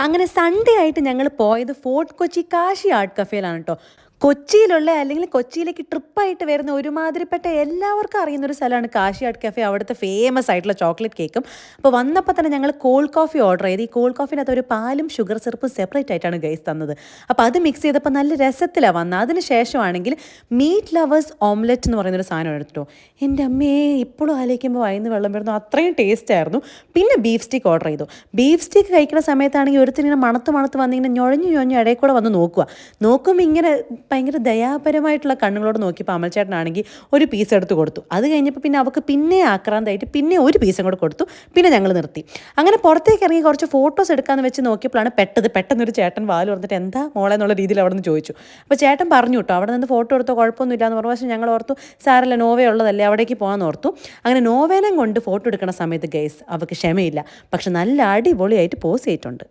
അങ്ങനെ സൺഡേ ആയിട്ട് ഞങ്ങൾ പോയത് ഫോർട്ട് കൊച്ചി കാശി ആർട്ട് കഫേയിലാണ് കേട്ടോ. കൊച്ചിയിലുള്ള അല്ലെങ്കിൽ കൊച്ചിയിലേക്ക് ട്രിപ്പായിട്ട് വരുന്ന ഒരുമാതിരിപ്പെട്ട എല്ലാവർക്കും അറിയുന്ന ഒരു സ്ഥലമാണ് കാശി ആർട്ട് കഫേ. അവിടുത്തെ ഫേമസ് ആയിട്ടുള്ള ചോക്ലേറ്റ് കേക്കും. അപ്പോൾ വന്നപ്പോൾ തന്നെ ഞങ്ങൾ കോൾഡ് കോഫി ഓർഡർ ചെയ്ത് ഈ കോൾഡ് കോഫിനകത്ത് ഒരു പാലും ഷുഗർ സിറപ്പും സെപ്പറേറ്റ് ആയിട്ടാണ് ഗൈസ് തന്നത്. അപ്പോൾ അത് മിക്സ് ചെയ്തപ്പോൾ നല്ല രസത്തിലാണ് വന്നത്. അതിന് ശേഷമാണെങ്കിൽ മീറ്റ് ലവേഴ്സ് ഓംലെറ്റ് എന്ന് പറയുന്നൊരു സാധനം എടുത്തിട്ടോ. എൻ്റെ അമ്മയെ ഇപ്പോഴും ആലോചിക്കുമ്പോൾ വായിന്ന് വെള്ളം വരുന്നു, അത്രയും ടേസ്റ്റ് ആയിരുന്നു. പിന്നെ ബീഫ് സ്റ്റിക്ക് ഓർഡർ ചെയ്തു. ബീഫ് സ്റ്റിക്ക് കഴിക്കുന്ന സമയത്താണെങ്കിൽ ഒരുത്തിങ്ങനെ മണത്ത് വന്നിങ്ങനെ ഞൊഴഞ്ഞു ഇടയിൽ കൂടെ വന്ന് നോക്കുമ്പോൾ ഇങ്ങനെ ഭയങ്കര ദയാപരമായിട്ടുള്ള കണ്ണുകളോട് നോക്കിയപ്പോൾ അമൽച്ചേട്ടനാണെങ്കിൽ ഒരു പീസ് എടുത്ത് കൊടുത്തു. അത് കഴിഞ്ഞപ്പോൾ പിന്നെ അവൾക്ക് പിന്നെ ആക്രാന്തമായിട്ട് പിന്നെ ഒരു പീസും കൂടെ കൊടുത്തു. പിന്നെ ഞങ്ങൾ നിർത്തി. അങ്ങനെ പുറത്തേക്ക് ഇറങ്ങി കുറച്ച് ഫോട്ടോസ് എടുക്കാമെന്ന് വെച്ച് നോക്കിയപ്പോഴാണ് പെട്ടെന്നൊരു ചേട്ടൻ വാല് തുറന്നിട്ട് എന്താ മോളെ എന്നുള്ള രീതിയിൽ അവിടെ നിന്ന് ചോദിച്ചു. അപ്പോൾ ചേട്ടൻ പറഞ്ഞു കേട്ടോ, അവിടെ നിന്ന് ഫോട്ടോ എടുത്തോ കുഴപ്പമൊന്നുമില്ല എന്ന് പറഞ്ഞു. പക്ഷേ ഞങ്ങൾ ഓർത്തു സാരല്ല, നോവേ ഉള്ളതല്ലേ, അവിടേക്ക് പോകാമെന്ന് ഓർത്തു. അങ്ങനെ നോവേനം കൊണ്ട് ഫോട്ടോ എടുക്കുന്ന സമയത്ത് ഗൈസ് അവൾക്ക് ക്ഷമയില്ല. പക്ഷെ നല്ല അടിപൊളിയായിട്ട് പോസ് ചെയ്തിട്ടുണ്ട്.